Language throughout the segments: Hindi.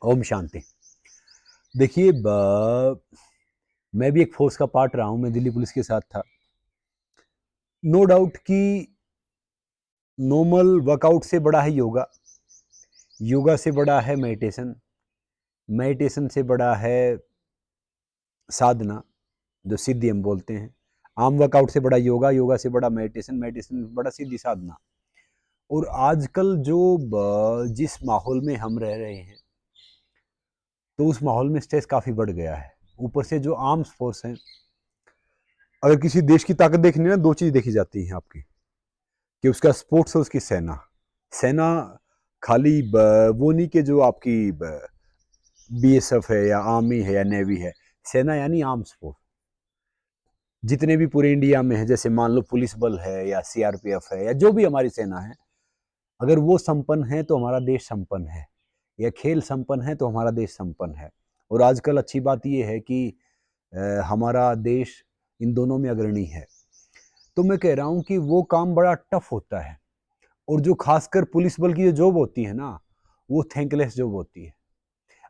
ओम शांति। देखिए, मैं भी एक फोर्स का पार्ट रहा हूँ। मैं दिल्ली पुलिस के साथ था। नो डाउट कि नॉर्मल वर्कआउट से बड़ा है योगा, योगा से बड़ा है मेडिटेशन, मेडिटेशन से बड़ा है साधना, जो सिद्धि हम बोलते हैं। आम वर्कआउट से बड़ा योगा, योगा से बड़ा मेडिटेशन, मेडिटेशन से बड़ा सिद्धि साधना। और आजकल जो जिस माहौल में हम रह रहे हैं, तो उस माहौल में स्ट्रेस काफ़ी बढ़ गया है। ऊपर से जो आर्म्स फोर्स हैं, अगर किसी देश की ताकत देखनी है ना, दो चीज़ देखी जाती हैं आपकी, कि उसका स्पोर्ट्स और उसकी सेना। सेना खाली वो नहीं कि जो आपकी बीएसएफ है या आर्मी है या नेवी है। सेना यानी आर्म्स फोर्स, जितने भी पूरे इंडिया में है। जैसे मान लो पुलिस बल है या सीआरपीएफ है या जो भी हमारी सेना है, अगर वो संपन्न है तो हमारा देश संपन्न है, या खेल संपन्न है तो हमारा देश संपन्न है। और आजकल अच्छी बात ये है कि हमारा देश इन दोनों में अग्रणी है। तो मैं कह रहा हूँ कि वो काम बड़ा टफ होता है। और जो खासकर पुलिस बल की जो जॉब होती है ना, वो थैंकलेस जॉब होती है।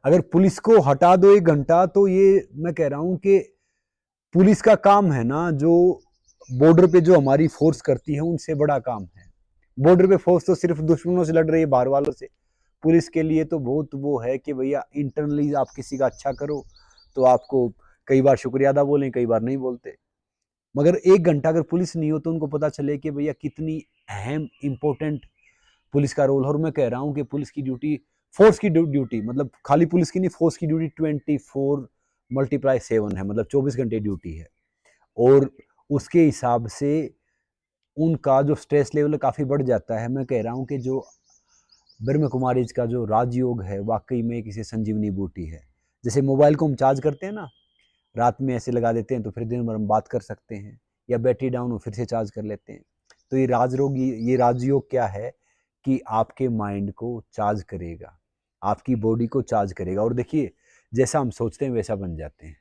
अगर पुलिस को हटा दो 1 घंटा, तो ये मैं कह रहा हूँ कि पुलिस का काम है ना, जो बॉर्डर पे जो हमारी फोर्स करती है, उनसे बड़ा काम है। बॉर्डर पे फोर्स तो सिर्फ दुश्मनों से लड़ रही है, बाहर वालों से। पुलिस के लिए तो बहुत वो है कि भैया इंटरनली आप किसी का अच्छा करो, तो आपको कई बार शुक्रिया अदा बोलें, कई बार नहीं बोलते। मगर 1 घंटा अगर पुलिस नहीं हो, तो उनको पता चले कि भैया कितनी अहम इंपॉर्टेंट पुलिस का रोल है। और मैं कह रहा हूँ कि पुलिस की ड्यूटी, फोर्स की ड्यूटी, मतलब खाली पुलिस की नहीं, फोर्स की ड्यूटी 24x7 है, मतलब 24 घंटे ड्यूटी है। और उसके हिसाब से उनका जो स्ट्रेस लेवल काफ़ी बढ़ जाता है। मैं कह रहा हूँ कि जो ब्रह्म कुमारीज का जो राजयोग है, वाकई में किसी संजीवनी बूटी है। जैसे मोबाइल को हम चार्ज करते हैं ना, रात में ऐसे लगा देते हैं तो फिर दिन भर हम बात कर सकते हैं, या बैटरी डाउन हो फिर से चार्ज कर लेते हैं। तो ये राजयोग क्या है कि आपके माइंड को चार्ज करेगा, आपकी बॉडी को चार्ज करेगा। और देखिए, जैसा हम सोचते हैं वैसा बन जाते हैं।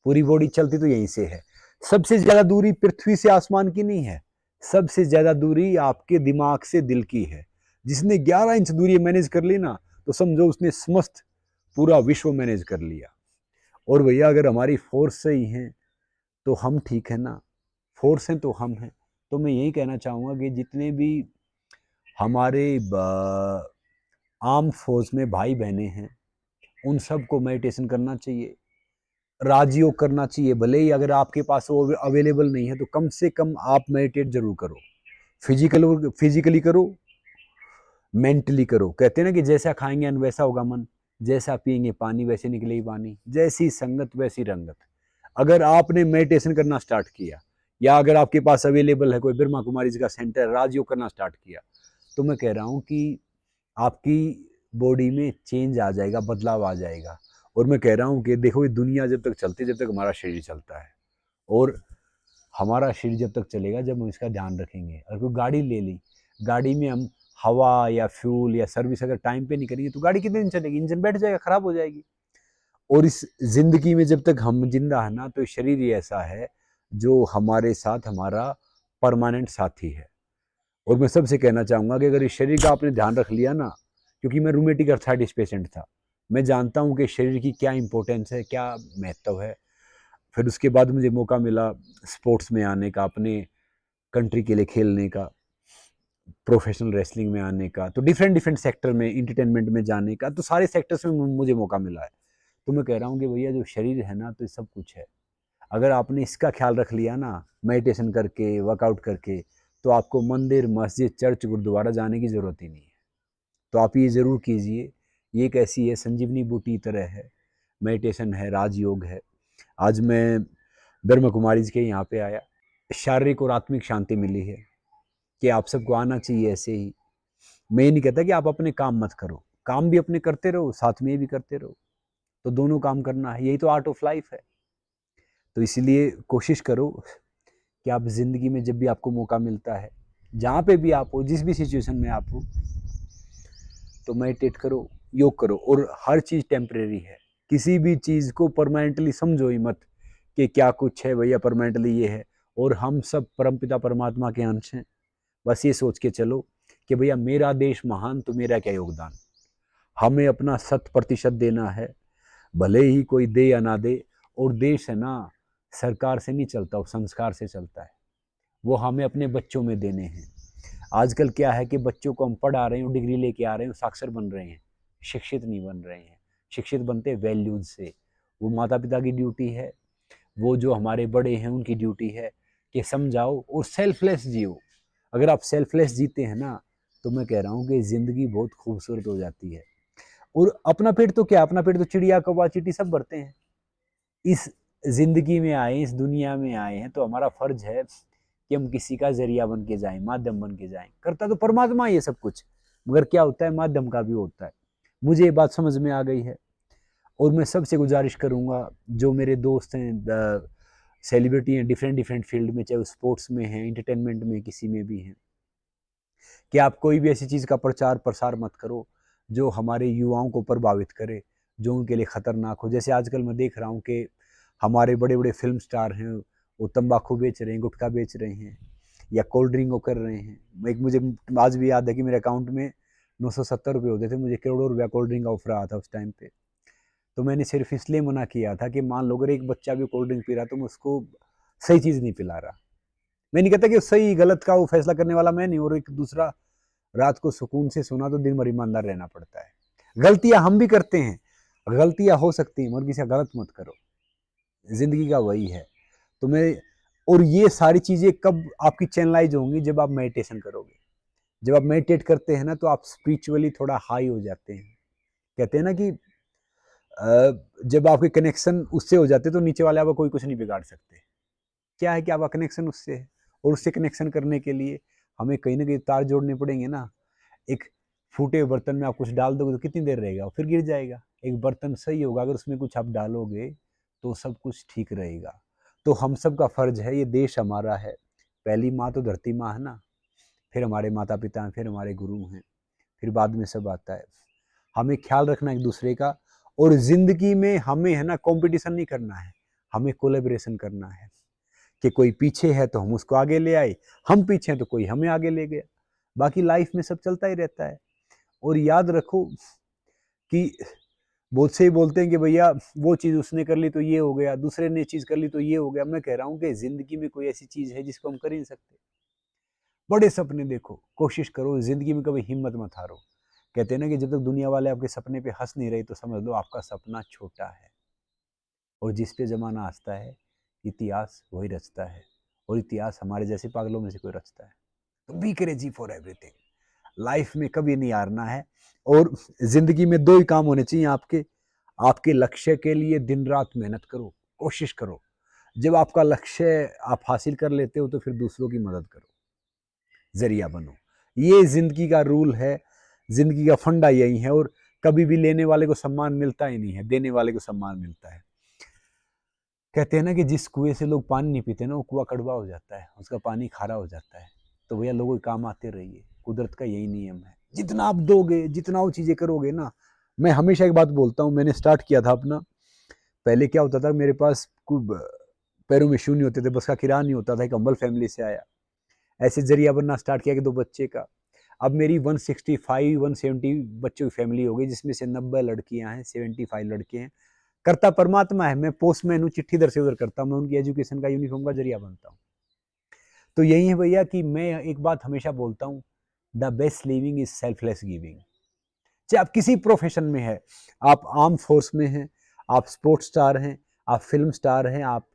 पूरी बॉडी चलती तो यहीं से है। सबसे ज्यादा दूरी पृथ्वी से आसमान की नहीं है, सबसे ज्यादा दूरी आपके दिमाग से दिल की है। जिसने 11 इंच दूरी मैनेज कर ली ना, तो समझो उसने समस्त पूरा विश्व मैनेज कर लिया। और भैया, अगर हमारी फोर्स सही है तो हम ठीक है ना, फोर्स हैं तो हम हैं। तो मैं यही कहना चाहूँगा कि जितने भी हमारे आर्म फोर्स में भाई बहनें हैं, उन सबको मेडिटेशन करना चाहिए, राजयोग करना चाहिए। भले ही अगर आपके पास वो अवेलेबल नहीं है, तो कम से कम आप मेडिटेट जरूर करो। फिजिकली करो, मेंटली करो। कहते हैं ना कि जैसा खाएंगे अन्न वैसा होगा मन, जैसा पिएंगे पानी वैसे निकलेगी वाणी, जैसी संगत वैसी रंगत। अगर आपने मेडिटेशन करना स्टार्ट किया, या अगर आपके पास अवेलेबल है कोई ब्रह्मा कुमारी जी का सेंटर, राजयोग करना स्टार्ट किया, तो मैं कह रहा हूँ कि आपकी बॉडी में चेंज आ जाएगा, बदलाव आ जाएगा। और मैं कह रहा हूँ कि देखो, ये दुनिया जब तक चलती है, जब तक हमारा शरीर चलता है। और हमारा शरीर जब तक चलेगा, जब हम इसका ध्यान रखेंगे। अगर कोई गाड़ी ले ली, गाड़ी में हम हवा या फ्यूल या सर्विस अगर टाइम पे नहीं करेंगे, तो गाड़ी कितने दिन चलेगी? इंजन बैठ जाएगा, खराब हो जाएगी। और इस जिंदगी में जब तक हम जिंदा है ना, तो शरीर ही ऐसा है जो हमारे साथ हमारा परमानेंट साथी है। और मैं सबसे कहना चाहूंगा कि अगर इस शरीर का आपने ध्यान रख लिया ना, क्योंकि मैं रूमेटिक अर्थराइटिस पेशेंट था, मैं जानता हूं कि शरीर की क्या इंपॉर्टेंस है, क्या महत्व है। फिर उसके बाद मुझे मौका मिला स्पोर्ट्स में आने का, अपने कंट्री के लिए खेलने का, प्रोफेशनल रेसलिंग में आने का, तो डिफरेंट डिफरेंट सेक्टर में, इंटरटेनमेंट में जाने का, तो सारे सेक्टर्स में मुझे मौका मिला है। तो मैं कह रहा हूँ कि भैया, जो शरीर है ना, तो सब कुछ है। अगर आपने इसका ख्याल रख लिया ना, मेडिटेशन करके, वर्कआउट करके, तो आपको मंदिर, मस्जिद, चर्च, गुरुद्वारा जाने की ज़रूरत ही नहीं है। तो आप ये ज़रूर कीजिए। ये एक ऐसी है, संजीवनी बूटी तरह है, मेडिटेशन है, राजयोग है। आज मैं ब्रह्म कुमारी जी के यहाँ पे आया, शारीरिक और आत्मिक शांति मिली है कि आप सबको आना चाहिए ऐसे ही। मैं ये नहीं कहता कि आप अपने काम मत करो, काम भी अपने करते रहो, साथ में ये भी करते रहो। तो दोनों काम करना है, यही तो आर्ट ऑफ लाइफ है। तो इसलिए कोशिश करो कि आप ज़िंदगी में जब भी आपको मौका मिलता है, जहाँ पे भी आप हो, जिस भी सिचुएशन में आप हो, तो मेडिटेट करो, योग करो। और हर चीज़ टेम्परेरी है। किसी भी चीज़ को परमानेंटली समझो ही मत कि क्या कुछ है भैया, परमानेंटली ये है। और हम सब परमपिता परमात्मा के अंश हैं। बस ये सोच के चलो कि भैया, मेरा देश महान, तो मेरा क्या योगदान। हमें अपना 100% देना है, भले ही कोई दे या ना दे। और देश है ना सरकार से नहीं चलता, वो संस्कार से चलता है। वो हमें अपने बच्चों में देने हैं। आजकल क्या है कि बच्चों को हम पढ़ा रहे हैं, डिग्री लेके आ रहे हैं, साक्षर बन रहे हैं, शिक्षित नहीं बन रहे हैं। शिक्षित बनते वैल्यूज से। वो माता पिता की ड्यूटी है, वो जो हमारे बड़े हैं उनकी ड्यूटी है कि समझाओ और सेल्फलेस जियो। अगर आप सेल्फलेस जीते हैं ना, तो मैं कह रहा हूँ कि ज़िंदगी बहुत खूबसूरत हो जाती है। और अपना पेट तो क्या, अपना पेट तो चिड़िया कौवा चींटी सब भरते हैं। इस ज़िंदगी में आए, इस दुनिया में आए हैं, तो हमारा फ़र्ज है कि हम किसी का ज़रिया बन के जाएं, माध्यम बन के जाएं। करता तो परमात्मा ही है सब कुछ, मगर क्या होता है, माध्यम का भी होता है। मुझे ये बात समझ में आ गई है। और मैं सबसे गुजारिश करूँगा, जो मेरे दोस्त हैं, सेलिब्रिटी हैं, डिफरेंट डिफरेंट फील्ड में, चाहे वो स्पोर्ट्स में हैं, इंटरटेनमेंट में, किसी में भी हैं, कि आप कोई भी ऐसी चीज़ का प्रचार प्रसार मत करो जो हमारे युवाओं को प्रभावित करे, जो उनके लिए ख़तरनाक हो। जैसे आजकल मैं देख रहा हूँ कि हमारे बड़े बड़े फिल्म स्टार हैं, वो तंबाकू बेच रहे हैं, गुटखा बेच रहे हैं, या कोल्ड ड्रिंक वो कर रहे हैं। एक मुझे आज भी याद है कि मेरे अकाउंट में 970 रुपये होते थे, मुझे करोड़ों रुपया कोल्ड ड्रिंक का ऑफर आया था उस टाइम पे। तो मैंने सिर्फ इसलिए मना किया था कि मान लो अगर एक बच्चा भी कोल्ड ड्रिंक पी रहा तो मैं उसको सही चीज़ नहीं पिला रहा। मैं नहीं कहता कि सही गलत का वो फैसला करने वाला मैं नहीं, और एक दूसरा रात को सुकून से सोना तो दिन भर ईमानदार रहना पड़ता है। गलतियां हम भी करते हैं, गलतियां हो सकती हैं, मगर किसी का गलत मत करो। जिंदगी का वही है। तो मैं, और ये सारी चीजें कब आपकी चैनलाइज होंगी, जब आप मेडिटेशन करोगे। जब आप मेडिटेट करते हैं ना, तो आप स्पिरिचुअली थोड़ा हाई हो जाते हैं। कहते हैं ना कि जब आपके कनेक्शन उससे हो जाते तो नीचे वाले आपका कोई कुछ नहीं बिगाड़ सकते। क्या है कि आपका कनेक्शन उससे है, और उससे कनेक्शन करने के लिए हमें कहीं ना कहीं तार जोड़ने पड़ेंगे ना। एक फूटे हुए बर्तन में आप कुछ डाल दोगे तो कितनी देर रहेगा, फिर गिर जाएगा। एक बर्तन सही होगा, अगर उसमें कुछ आप डालोगे तो सब कुछ ठीक रहेगा। तो हम सब का फर्ज है, ये देश हमारा है। पहली माँ तो धरती माँ है ना, फिर हमारे माता पिता हैं, फिर हमारे गुरु हैं, फिर बाद में सब आता है। हमें ख्याल रखना एक दूसरे का। और जिंदगी में हमें है ना कंपटीशन नहीं करना है, हमें कोलेब्रेशन करना है। कि कोई पीछे है तो हम उसको आगे ले आए, हम पीछे हैं तो कोई हमें आगे ले गया। बाकी लाइफ में सब चलता ही रहता है। और याद रखो कि बहुत से ही बोलते हैं कि भैया वो चीज़ उसने कर ली तो ये हो गया, दूसरे ने चीज़ कर ली तो ये हो गया। मैं कह रहा हूँ कि जिंदगी में कोई ऐसी चीज़ है जिसको हम कर ही नहीं सकते। बड़े सपने देखो, कोशिश करो, जिंदगी में कभी हिम्मत मत हारो। कहते हैं ना कि जब तक दुनिया वाले आपके सपने पे हंस नहीं रहे तो समझ लो आपका सपना छोटा है। और जिस पे जमाना हंसता है, इतिहास वही रचता है। और इतिहास हमारे जैसे पागलों में से कोई रचता है। तो be crazy for everything. Life में कभी नहीं हारना है। और जिंदगी में दो ही काम होने चाहिए आपके। आपके लक्ष्य के लिए दिन रात मेहनत करो, कोशिश करो। जब आपका लक्ष्य आप हासिल कर लेते हो तो फिर दूसरों की मदद करो, जरिया बनो। ये जिंदगी का रूल है, जिंदगी का फंडा यही है। और कभी भी लेने वाले को सम्मान मिलता ही नहीं है, देने वाले को सम्मान मिलता है। कहते हैं ना कि जिस कुएं से लोग पानी नहीं पीते ना, वो कुआं कड़वा हो जाता है, उसका पानी खारा हो जाता है। तो भैया लोगों के काम आते रहिए, कुदरत का यही नियम है। जितना आप दोगे, जितना वो चीज़ें करोगे ना। मैं हमेशा एक बात बोलता हूँ, मैंने स्टार्ट किया था अपना। पहले क्या होता था, मेरे पास पैरों में शू नहीं होते थे, बस का किराया नहीं होता था, एक अम्बल फैमिली से आया। ऐसे जरिया बनना स्टार्ट किया कि 2 बच्चे का। अब मेरी 165 170 बच्चों की फैमिली हो गई, जिसमें से 90 लड़कियां हैं, 75 लड़के हैं। करता परमात्मा है, मैं पोस्टमैन हूँ, चिट्ठी इधर से उधर करता हूँ, मैं उनकी एजुकेशन का, यूनिफॉर्म का जरिया बनता हूँ। तो यही है भैया कि मैं एक बात हमेशा बोलता हूँ, the best living is selfless giving. चाहे आप किसी प्रोफेशन में है, आप आर्म फोर्स में हैं, आप स्पोर्ट्स स्टार हैं, आप फिल्म स्टार हैं, आप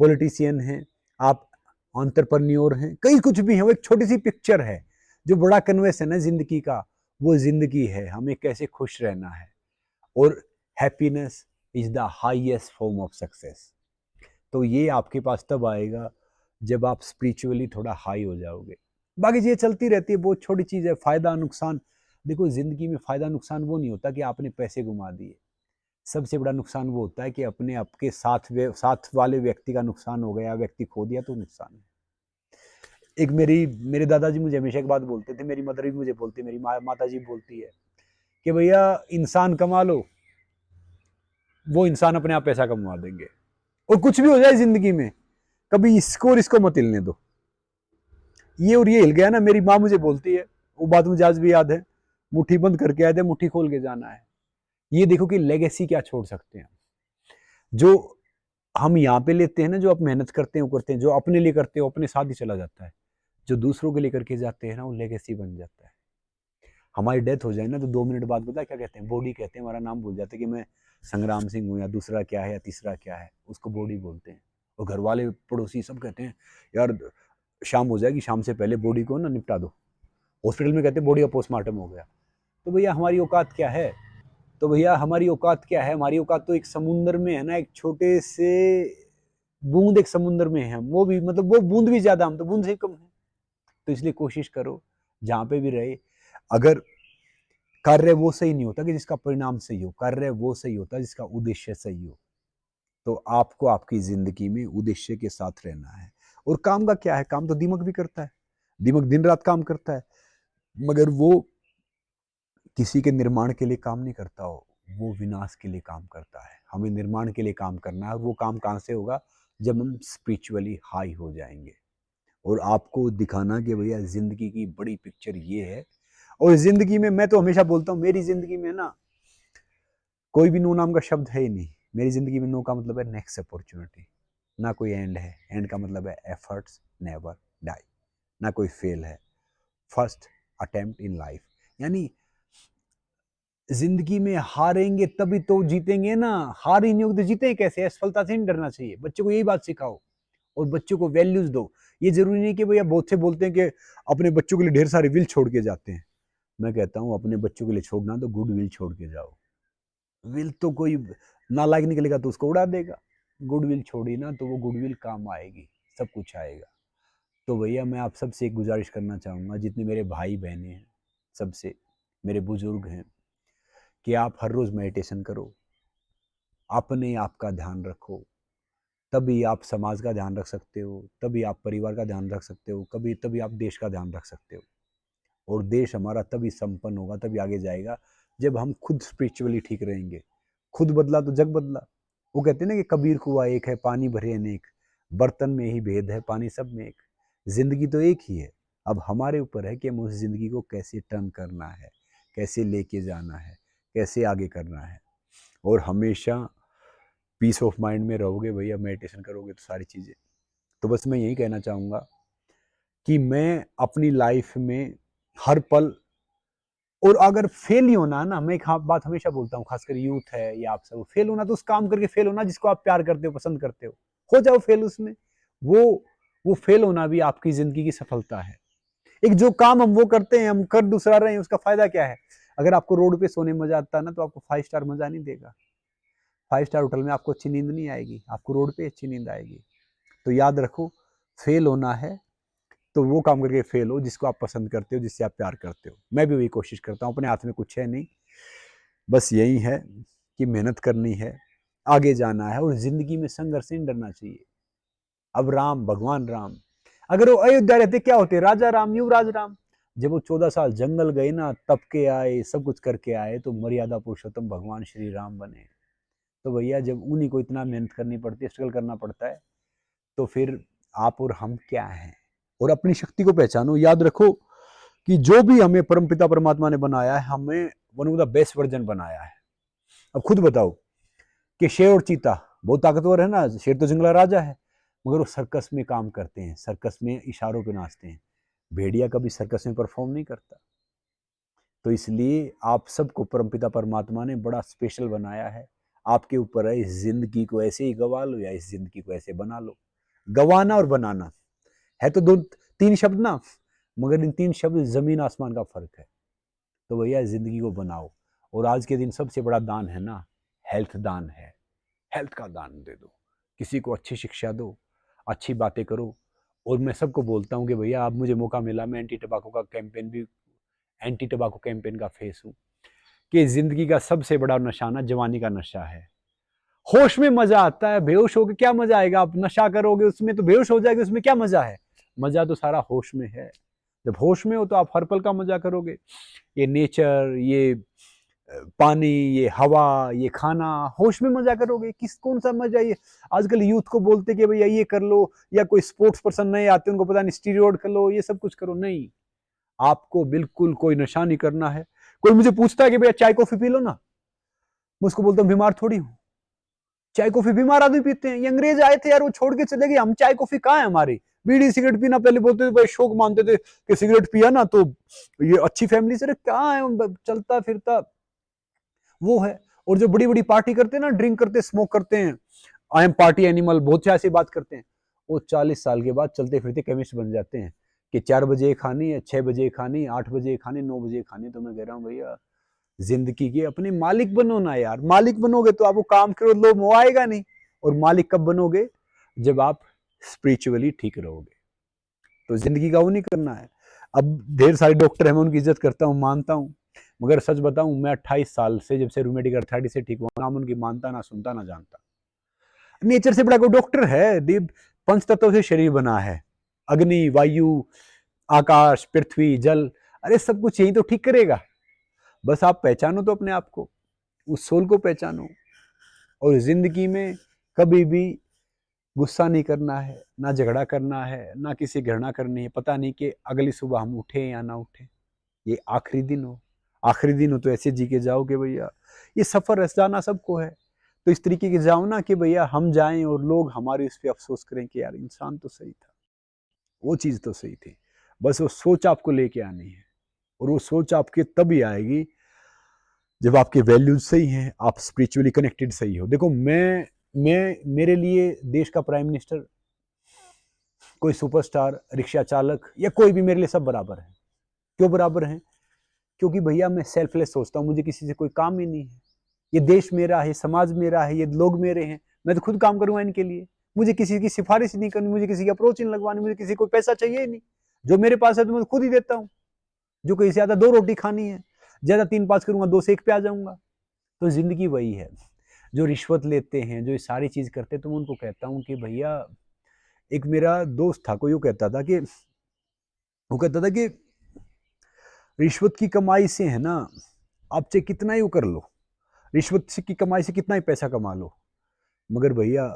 पॉलिटिशियन हैं, आप एंटरप्रेन्योर हैं, कहीं कुछ भी है, वो एक छोटी सी पिक्चर है। जो बड़ा कन्वेंशन है जिंदगी का, वो जिंदगी है, हमें कैसे खुश रहना है। और happiness is the highest form of success. तो ये आपके पास तब आएगा जब आप स्पिरिचुअली थोड़ा हाई हो जाओगे। बाकी चीज़ें चलती रहती है, बहुत छोटी चीज़ है, फायदा नुकसान। देखो जिंदगी में फायदा नुकसान वो नहीं होता कि आपने पैसे घुमा दिए। सबसे बड़ा नुकसान वो होता है कि अपने आपके साथ वाले व्यक्ति का नुकसान हो गया, व्यक्ति खो दिया, तो नुकसान है। एक मेरे दादाजी मुझे हमेशा एक बात बोलते थे, मेरी मदर भी मुझे बोलती है, मेरी माता जी बोलती है कि भैया इंसान कमा लो, वो इंसान अपने आप पैसा कमा देंगे। और कुछ भी हो जाए जिंदगी में, कभी इसको और इसको मत हिलने दो। ये और ये हिल गया ना, मेरी माँ मुझे बोलती है, वो बात मुझे आज भी याद है। मुट्ठी बंद करके आए थे, मुट्ठी खोल के जाना है। ये देखो कि लेगेसी क्या छोड़ सकते हैं। जो हम यहाँ पे लेते हैं ना, जो आप मेहनत करते हैं वो करते हैं, जो अपने लिए करते हो अपने साथ ही चला जाता है। जो दूसरों के लिए करके जाते हैं ना, वो लेगेसी बन जाता है। हमारी डेथ हो जाए ना तो 2 मिनट बाद पता क्या कहते हैं, बॉडी कहते हैं, हमारा नाम भूल जाते हैं कि मैं संग्राम सिंह हूँ या दूसरा क्या है या तीसरा क्या है, उसको बॉडी बोलते हैं। और घर वाले पड़ोसी सब कहते हैं यार शाम हो जाएगी, शाम से पहले बॉडी को ना निपटा दो। हॉस्पिटल में कहते हैं बॉडी का पोस्टमार्टम हो गया। तो भैया हमारी औकात क्या है? तो भैया हमारी औकात क्या है? हमारी औकात तो एक समुंदर में है ना, एक छोटे से बूंद एक समुंदर में है, वो भी मतलब वो बूंद भी ज्यादा, हम तो बूंद से कम है। तो इसलिए कोशिश करो जहां पे भी रहे, अगर कार्य वो सही नहीं होता कि जिसका परिणाम सही हो, कार्य वो सही होता जिसका उद्देश्य सही हो। तो आपको आपकी जिंदगी में उद्देश्य के साथ रहना है। और काम का क्या है, काम तो दिमाग भी करता है, दिमाग दिन रात काम करता है, मगर वो किसी के निर्माण के लिए काम नहीं करता हो, वो विनाश के लिए काम करता है। हमें निर्माण के लिए काम करना है, और वो काम कहाँ से होगा? जब हम स्पिरिचुअली हाई हो जाएंगे। और आपको दिखाना कि भैया जिंदगी की बड़ी पिक्चर ये है। और जिंदगी में मैं तो हमेशा बोलता हूँ, मेरी जिंदगी में ना कोई भी नो नाम का शब्द है ही नहीं। मेरी जिंदगी में नो का मतलब है नेक्स्ट अपॉर्चुनिटी, ना कोई एंड है, एंड का मतलब है एफर्ट्स नेवर डाई, ना कोई फेल है, फर्स्ट अटेम्प्ट इन लाइफ। यानी जिंदगी में हारेंगे तभी तो जीतेंगे ना, हार ही नहीं होगी तो जीते कैसे? असफलता से नहीं डरना चाहिए, बच्चों को यही बात सिखाओ और बच्चों को वैल्यूज दो। ये जरूरी नहीं कि भैया बहुत से बोलते हैं कि अपने बच्चों के लिए ढेर सारे विल छोड़ के जाते हैं। मैं कहता हूँ अपने बच्चों के लिए छोड़ना तो गुड विल छोड़ के जाओ। विल तो कोई नालायक निकलेगा तो उसको उड़ा देगा, गुड विल छोड़ी ना तो वो गुड विल काम आएगी, सब कुछ आएगा। तो भैया मैं आप सबसे एक गुजारिश करना चाहूँगा, जितने मेरे भाई बहनें हैं, सबसे मेरे बुजुर्ग हैं, कि आप हर रोज़ मेडिटेशन करो, अपने आप का ध्यान रखो, तभी आप समाज का ध्यान रख सकते हो, तभी आप परिवार का ध्यान रख सकते हो, कभी तभी आप देश का ध्यान रख सकते हो। और देश हमारा तभी संपन्न होगा, तभी आगे जाएगा, जब हम खुद स्पिरिचुअली ठीक रहेंगे। खुद बदला तो जग बदला। वो कहते हैं ना कि कबीर कुआं एक है, पानी भरे अनेक, बर्तन में ही भेद है, पानी सब में एक। जिंदगी तो एक ही है। अब हमारे ऊपर है कि हम उस जिंदगी को कैसे टर्न करना है, कैसे लेके जाना है, कैसे आगे करना है। और हमेशा पीस ऑफ माइंड में रहोगे भैया, मेडिटेशन करोगे तो सारी चीज़ें। तो बस मैं यही कहना चाहूँगा कि मैं अपनी लाइफ में हर पल, और अगर फेल ही होना है ना, मैं एक बात हमेशा बोलता हूँ, खासकर यूथ है या आप सब, फेल होना तो उस काम करके फेल होना जिसको आप प्यार करते हो, पसंद करते हो जाओ फेल उसमें। वो फेल होना भी आपकी जिंदगी की सफलता है। एक जो काम हम वो करते हैं, हम कर दूसरा रहे हैं, उसका फायदा क्या है? अगर आपको रोड पे सोने मजा आता है ना, तो आपको 5 स्टार मजा नहीं देगा। 5 स्टार होटल में आपको अच्छी नींद नहीं आएगी, आपको रोड पे अच्छी नींद आएगी। तो याद रखो, फेल होना है तो वो काम करके फेल हो जिसको आप पसंद करते हो, जिससे आप प्यार करते हो। मैं भी वही कोशिश करता हूँ, अपने हाथ में कुछ है नहीं, बस यही है कि मेहनत करनी है, आगे जाना है, और जिंदगी में संघर्ष नहीं डरना चाहिए। अब राम, भगवान राम अगर वो अयोध्या रहते क्या होते? राजा राम, युवराज राम। जब वो 14 साल जंगल गए ना, तप के आए, सब कुछ करके आए, तो मर्यादा पुरुषोत्तम भगवान श्री राम बने। तो भैया जब उन्हीं को इतना मेहनत करनी पड़ती है, स्ट्रगल करना पड़ता है, तो फिर आप और हम क्या हैं? और अपनी शक्ति को पहचानो। याद रखो कि जो भी हमें परमपिता परमात्मा ने बनाया है, हमें one of the best version बनाया है। अब खुद बताओ कि शेर और चीता बहुत ताकतवर है ना, शेर तो जंगला राजा है, मगर वो सर्कस में काम करते हैं, सर्कस में इशारों पे नाचते हैं। भेड़िया कभी सर्कस में परफॉर्म नहीं करता। तो इसलिए आप सबको परमपिता परमात्मा ने बड़ा स्पेशल बनाया है। आपके ऊपर है, इस जिंदगी को ऐसे ही गवा लो या इस जिंदगी को ऐसे बना लो। गवाना और बनाना है तो दो तीन शब्द ना, मगर इन 3 शब्द जमीन आसमान का फर्क है। तो भैया जिंदगी को बनाओ। और आज के दिन सबसे बड़ा दान है ना, हेल्थ दान है। हेल्थ का दान दे दो, किसी को अच्छी शिक्षा दो, अच्छी बातें करो। और मैं सबको बोलता हूँ कि भैया आप मुझे मौका मिला, मैं एंटी टबाको कैंपेन का फेस हूँ, कि जिंदगी का सबसे बड़ा नशा ना जवानी का नशा है। होश में मजा आता है, बेहोश होकर क्या मजा आएगा? आप नशा करोगे उसमें तो बेहोश हो जाएगा, उसमें क्या मजा है? मजा तो सारा होश में है। जब होश में हो तो आप हर पल का मजा करोगे। ये नेचर, ये पानी, ये हवा, ये खाना, होश में मजा करोगे। कौन सा मजा ये? आजकल यूथ को बोलते कि भैया ये कर लो, या कोई स्पोर्ट्स पर्सन नए आते उनको पता नहीं स्टीरॉयड कर लो, ये सब कुछ करो। नहीं, आपको बिल्कुल कोई नशा नहीं करना है, कोई मुझे पूछता है कि भैया चाय कॉफी पी लो ना, मैं उसको बोलता हूँ बीमार थोड़ी हूँ। चाय कॉफी बीमार आदमी पीते हैं। ये अंग्रेज आए थे यार, वो छोड़ के चले गए, हम चाय कॉफी कहाँ है हमारी। बीड़ी सिगरेट पीना पहले बोलते थे, भाई शौक मानते थे कि सिगरेट पिया ना तो ये अच्छी फैमिली से। कहाँ है, चलता फिरता वो है। और जो बड़ी बड़ी पार्टी करते हैं ना, ड्रिंक करते स्मोक करते हैं, आई एम पार्टी एनिमल, बहुत से ऐसी बात करते हैं, वो 40 साल के बाद चलते फिरते केमिस्ट बन जाते हैं कि 4 बजे खानी है, 6 बजे खानी, 8 बजे खानी, 9 बजे खानी। तो मैं कह रहा हूँ भैया जिंदगी के अपने मालिक बनो ना यार। मालिक बनोगे तो आपको काम करो, लोभ मोह आएगा नहीं। और मालिक कब बनोगे, जब आप स्पिरिचुअली ठीक रहोगे। तो जिंदगी का वो नहीं करना है। अब ढेर सारे डॉक्टर हैं, मैं उनकी इज्जत करता हूँ, मानता हूँ, मगर सच बताऊं, मैं 28 साल से, जब से रूमेटिक अर्थराइटिस से ठीक हुआ, ना उनकी मानता, ना सुनता, ना जानता। नेचर से बड़ा कोई डॉक्टर है? देव पंच तत्वों से शरीर बना है, अग्नि, वायु, आकाश, पृथ्वी, जल, अरे सब कुछ यही तो ठीक करेगा। बस आप पहचानो तो अपने आप को, उस सोल को पहचानो। और जिंदगी में कभी भी गुस्सा नहीं करना है, ना झगड़ा करना है, ना किसी घृणा करनी है। पता नहीं कि अगली सुबह हम उठे या ना उठे, ये आखिरी दिन हो। आखिरी दिन हो तो ऐसे जी के जाओ कि भैया ये सफर रस जाना सबको है, तो इस तरीके के जाओ ना कि भैया हम जाएं और लोग हमारे इस पे अफसोस करें कि यार इंसान तो सही था, वो चीज तो सही थी। बस वो सोच आपको लेके आनी है, और वो सोच आपके तभी आएगी जब आपके वैल्यूज सही हैं, आप स्पिरिचुअली कनेक्टेड सही हो। देखो मैं मेरे लिए देश का प्राइम मिनिस्टर, कोई सुपरस्टार, रिक्शा चालक, या कोई भी, मेरे लिए सब बराबर है। क्यों बराबर हैं? क्योंकि भैया मैं सेल्फलेस सोचता हूँ, मुझे किसी से कोई काम ही नहीं है। ये देश मेरा है, समाज मेरा है, ये लोग मेरे हैं, मैं तो खुद काम करूंगा इनके लिए। मुझे किसी की सिफारिश नहीं करनी, मुझे किसी की अप्रोच नहीं लगवानी, मुझे किसी को पैसा चाहिए ही नहीं। जो मेरे पास है तो मैं खुद ही देता हूँ। जो कहीं से ज्यादा 2 रोटी खानी है, ज्यादा 3-5 करूंगा, 2 से 1 पे आ जाऊंगा। तो जिंदगी वही है। जो रिश्वत लेते हैं, जो ये सारी चीज करते हैं, तो मैं उनको कहता हूँ कि भैया, एक मेरा दोस्त था, कोई वो कहता था कि रिश्वत की कमाई से है ना, आप चाहे कितना ही वो कर लो, रिश्वत की कमाई से कितना ही पैसा कमा लो, मगर भैया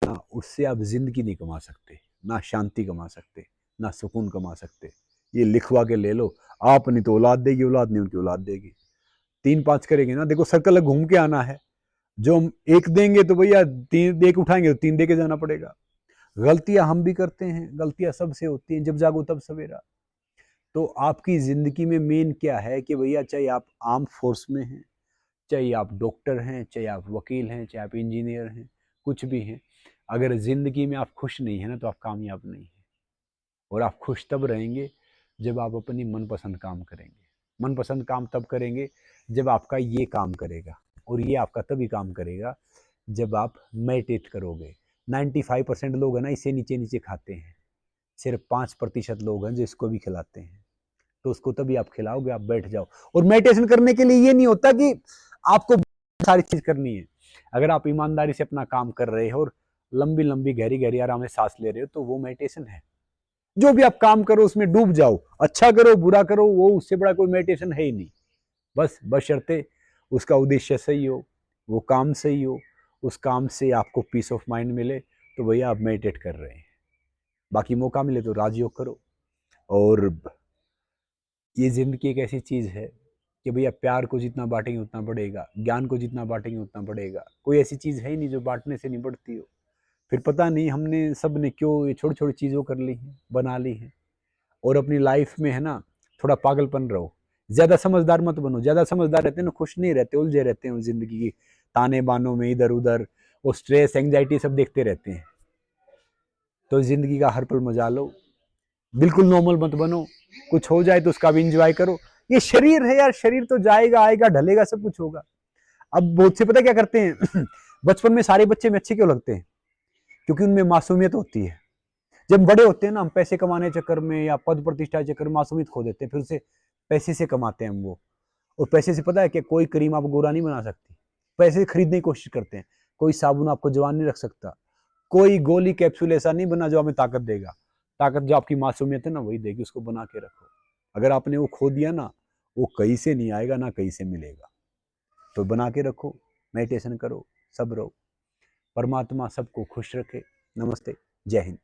ना उससे आप जिंदगी नहीं कमा सकते, ना शांति कमा सकते, ना सुकून कमा सकते। ये लिखवा के ले लो, आप नहीं तो औलाद देगी, औलाद नहीं उनकी औलाद देगी। 3-5 करेंगे ना, देखो सर्कल घूम के आना है। जो हम 1 देंगे तो भैया 3 दे के उठाएंगे, तो 3 दे के जाना पड़ेगा। गलतियां हम भी करते हैं, गलतियां सबसे होती हैं, जब जागो तब सवेरा। तो आपकी जिंदगी में मेन क्या है कि भैया, चाहे आप आर्म फोर्स में हैं, चाहे आप डॉक्टर हैं, चाहे आप वकील हैं, चाहे आप इंजीनियर हैं, कुछ भी हैं, अगर ज़िंदगी में आप खुश नहीं हैं ना, तो आप कामयाब नहीं हैं। और आप खुश तब रहेंगे जब आप अपनी मनपसंद काम करेंगे। मनपसंद काम तब करेंगे जब आपका ये काम करेगा, और ये आपका तभी काम करेगा जब आप मेडिटेट करोगे। 95% लोग हैं ना, इसे नीचे नीचे खाते हैं, सिर्फ 5% लोग हैं जो इसको भी खिलाते हैं। तो उसको तभी आप खिलाओगे, आप बैठ जाओ। और मेडिटेशन करने के लिए ये नहीं होता कि आपको सारी चीज करनी है। अगर आप ईमानदारी से अपना काम कर रहे हो और लंबी लंबी गहरी गहरी आराम से सांस ले रहे हो, तो वो मेडिटेशन है। जो भी आप काम करो उसमें डूब जाओ, अच्छा करो बुरा करो, वो उससे बड़ा कोई मेडिटेशन है ही नहीं। बस बशर्ते उसका उद्देश्य सही हो, वो काम सही हो, उस काम से आपको पीस ऑफ माइंड मिले, तो भैया आप मेडिटेट कर रहे हैं। बाकी मौका मिले तो राजयोग करो। और ये जिंदगी एक ऐसी चीज है कि भैया प्यार को जितना बांटेंगे उतना बढ़ेगा, ज्ञान को जितना बांटेंगे उतना बढ़ेगा। कोई ऐसी चीज है ही नहीं जो बांटने से नहीं बढ़ती हो। फिर पता नहीं हमने सब ने क्यों ये छोटी छोटी चीज़ों कर ली हैं, बना ली हैं। और अपनी लाइफ में है ना, थोड़ा पागलपन रहो, ज़्यादा समझदार मत बनो। ज़्यादा समझदार रहते हैं ना, खुश नहीं रहते, उलझे रहते हैं ज़िंदगी की ताने बानों में, इधर उधर, वो स्ट्रेस एंग्जाइटी सब देखते रहते हैं। तो ज़िंदगी का हर पल मजा लो, बिल्कुल नॉर्मल मत बनो। कुछ हो जाए तो उसका भी इंजॉय करो। ये शरीर है यार, शरीर तो जाएगा आएगा ढलेगा, सब कुछ होगा। अब बहुत से पता क्या करते हैं बचपन में सारे बच्चे में अच्छे क्यों लगते हैं? क्योंकि उनमें मासूमियत होती है। जब बड़े होते हैं ना, हम पैसे कमाने के चक्कर में या पद प्रतिष्ठा के चक्कर में मासूमियत खो देते हैं, फिर उसे पैसे से कमाते हैं हम वो। और पैसे से पता है कि कोई क्रीम आपको गोरा नहीं बना सकती, पैसे से खरीदने की कोशिश करते हैं। कोई साबुन आपको जवान नहीं रख सकता, कोई गोली कैप्सूल ऐसा नहीं बना जो हमें ताकत देगा। ताकत जो आपकी मासूमियत है ना, वही देगी। उसको बना के रखो। अगर आपने वो खो दिया ना, वो कहीं से नहीं आएगा ना कहीं से मिलेगा। तो बना के रखो, मेडिटेशन करो, सब रहो। परमात्मा सबको खुश रखे। नमस्ते, जय हिंद।